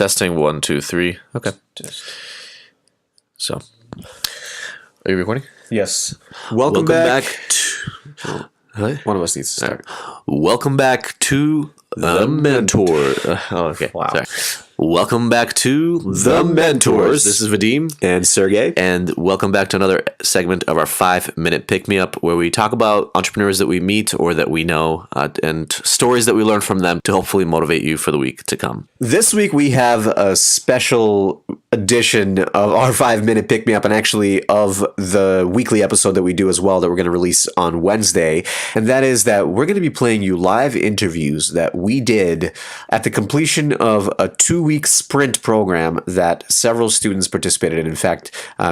Testing 1, 2, 3. Okay. So, are you recording? Yes. Welcome back to... One of us needs to start. Welcome back to The Mentor. Okay. Wow. Sorry. Welcome back to The Mentors. This is Vadim. And Sergei. And welcome back to another segment of our 5-minute pick-me-up where we talk about entrepreneurs that we meet or that we know and stories that we learn from them to hopefully motivate you for the week to come. This week we have a special edition of our 5-minute pick-me-up and actually of the weekly episode that we do as well that we're going to release on Wednesday. And that is that we're going to be playing you live interviews that we did at the completion of a 2-week sprint program that several students participated in. In fact,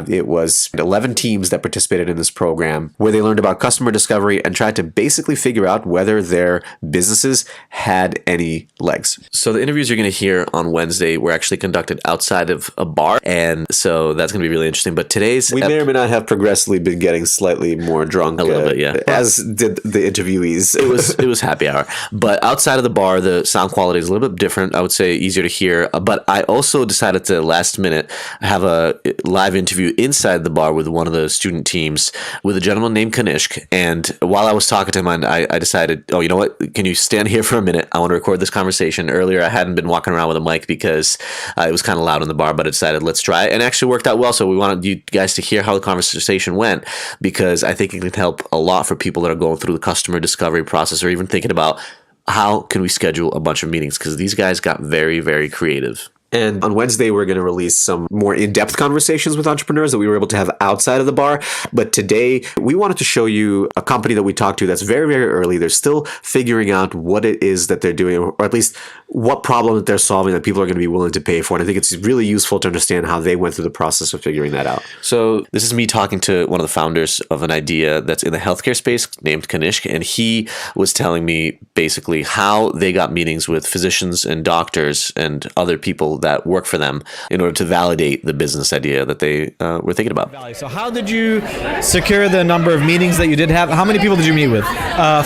it was 11 teams that participated in this program where they learned about customer discovery and tried to basically figure out whether their businesses had any legs. So the interviews you're going to hear on Wednesday were actually conducted outside of a bar, and so that's going to be really interesting. But today's... We may or may not have progressively been getting slightly more drunk. A little bit, yeah. As did the interviewees. It was happy hour. But outside of the bar, the sound quality is a little bit different. I would say easier to hear. But I also decided to last minute have a live interview inside the bar with one of the student teams with a gentleman named Kanishk. And while I was talking to him, I decided, oh, you know what? Can you stand here for a minute? I want to record this conversation. Earlier, I hadn't been walking around with a mic because it was kind of loud in the bar, but I decided let's try it. And it actually worked out well. So we wanted you guys to hear how the conversation went because I think it can help a lot for people that are going through the customer discovery process or even thinking about how can we schedule a bunch of meetings because these guys got very, very creative. And on Wednesday, we're going to release some more in-depth conversations with entrepreneurs that we were able to have outside of the bar. But today, we wanted to show you a company that we talked to that's very, very early. They're still figuring out what it is that they're doing, or at least what problem that they're solving that people are going to be willing to pay for. And I think it's really useful to understand how they went through the process of figuring that out. So this is me talking to one of the founders of an idea that's in the healthcare space named Kanishk. And he was telling me basically how they got meetings with physicians and doctors and other people that work for them in order to validate the business idea that they were thinking about. So how did you secure the number of meetings that you did have? How many people did you meet with?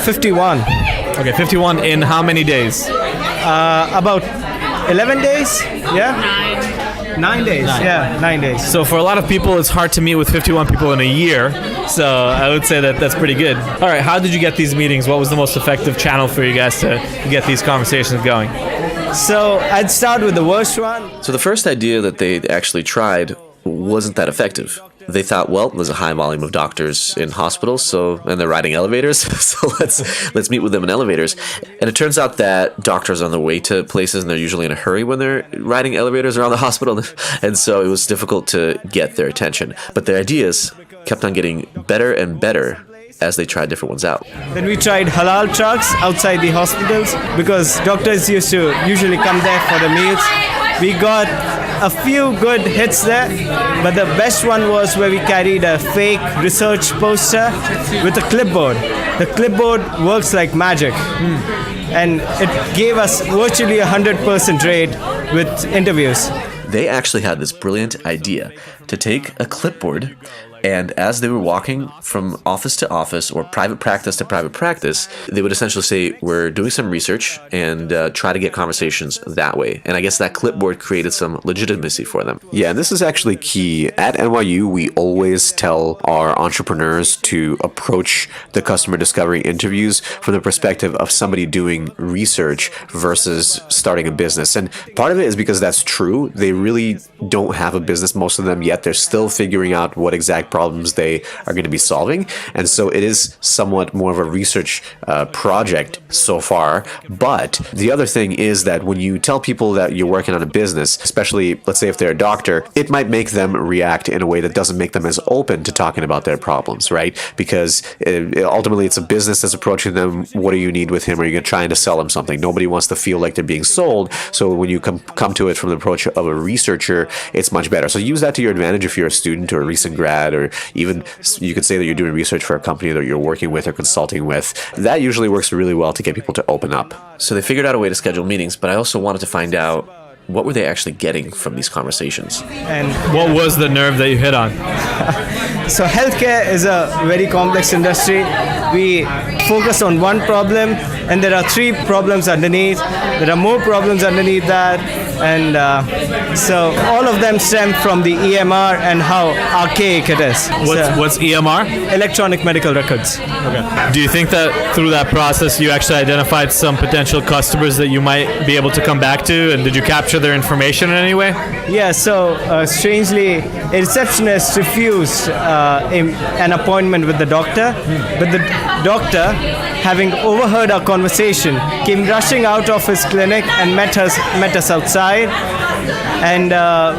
51. Okay, 51 in how many days? About 11 days? Yeah? 9 days. Yeah, 9 days. So for a lot of people, it's hard to meet with 51 people in a year. So I would say that that's pretty good. All right, how did you get these meetings? What was the most effective channel for you guys to get these conversations going? So I'd start with the worst one. So the first idea that they actually tried wasn't that effective. They thought, well, there's a high volume of doctors in hospitals, and they're riding elevators, so let's meet with them in elevators. And it turns out that doctors are on their way to places, and they're usually in a hurry when they're riding elevators around the hospital, and so it was difficult to get their attention. But their ideas kept on getting better and better as they tried different ones out. Then we tried halal trucks outside the hospitals because doctors used to usually come there for the meals. We got a few good hits there, but the best one was where we carried a fake research poster with a clipboard. The clipboard works like magic, and it gave us virtually 100% rate with interviews. They actually had this brilliant idea to take a clipboard, and as they were walking from office to office or private practice to private practice, they would essentially say, we're doing some research and try to get conversations that way. And I guess that clipboard created some legitimacy for them. Yeah, and this is actually key. At NYU, we always tell our entrepreneurs to approach the customer discovery interviews from the perspective of somebody doing research versus starting a business. And part of it is because that's true. They really don't have a business, most of them yet. They're still figuring out what exact problems they are going to be solving. And so it is somewhat more of a research project so far. But the other thing is that when you tell people that you're working on a business, especially let's say if they're a doctor, it might make them react in a way that doesn't make them as open to talking about their problems, right? Because ultimately it's a business that's approaching them. What do you need with him? Are you trying to sell him something? Nobody wants to feel like they're being sold. So when you come to it from the approach of a researcher, it's much better. So use that to your advantage if you're a student or a recent grad, or even you could say that you're doing research for a company that you're working with or consulting with. That usually works really well to get people to open up. So they figured out a way to schedule meetings, but I also wanted to find out what were they actually getting from these conversations? And what was the nerve that you hit on? So healthcare is a very complex industry. We focus on one problem and there are 3 problems underneath. There are more problems underneath that. And so all of them stem from the EMR and how archaic it is. What's EMR? Electronic medical records. Do you think that through that process you actually identified some potential customers that you might be able to come back to, and did you capture their information in any way? Yeah, so strangely, a receptionist refused an appointment with the doctor, but the doctor, having overheard our conversation, came rushing out of his clinic and met us outside. And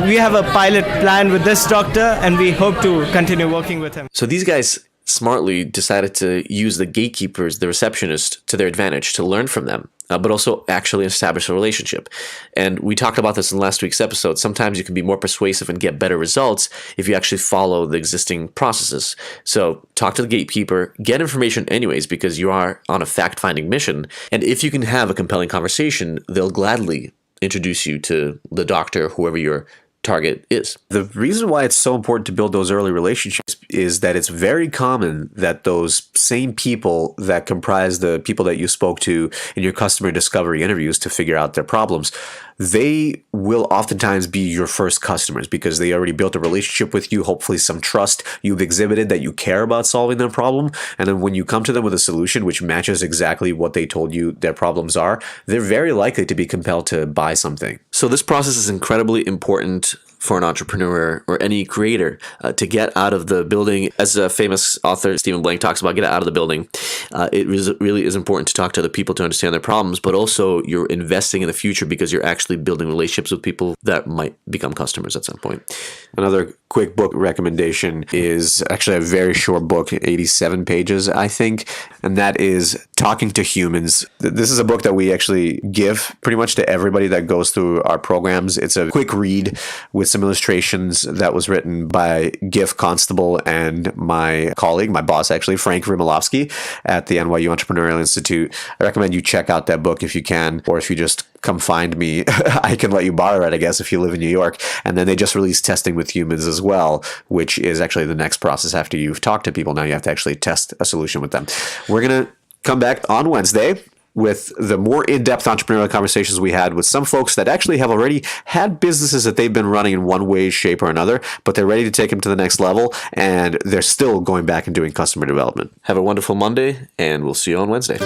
we have a pilot plan with this doctor, and we hope to continue working with him. So these guys smartly decided to use the gatekeepers, the receptionist, to their advantage, to learn from them, but also actually establish a relationship. And we talked about this in last week's episode. Sometimes you can be more persuasive and get better results if you actually follow the existing processes. So talk to the gatekeeper, get information anyways, because you are on a fact-finding mission. And if you can have a compelling conversation, they'll gladly introduce you to the doctor, whoever your target is. The reason why it's so important to build those early relationships is that it's very common that those same people that comprise the people that you spoke to in your customer discovery interviews to figure out their problems, they will oftentimes be your first customers because they already built a relationship with you, hopefully some trust. You've exhibited that you care about solving their problem. And then when you come to them with a solution which matches exactly what they told you their problems are, they're very likely to be compelled to buy something. So this process is incredibly important for an entrepreneur or any creator to get out of the building. As a famous author, Stephen Blank, talks about, get out of the building. It really is important to talk to other people to understand their problems, but also you're investing in the future because you're actually building relationships with people that might become customers at some point. Another quick book recommendation is actually a very short book, 87 pages, I think, and that is Talking to Humans. This is a book that we actually give pretty much to everybody that goes through our programs. It's a quick read with some illustrations that was written by Gif Constable and my colleague, my boss actually, Frank Rimolowski at the NYU Entrepreneurial Institute. I recommend you check out that book if you can, or if you just come find me, I can let you borrow it, I guess, if you live in New York. And then they just released Testing with Humans as well, which is actually the next process after you've talked to people. Now you have to actually test a solution with them. We're going to come back on Wednesday with the more in-depth entrepreneurial conversations we had with some folks that actually have already had businesses that they've been running in one way, shape, or another, but they're ready to take them to the next level, and they're still going back and doing customer development. Have a wonderful Monday, and we'll see you on Wednesday.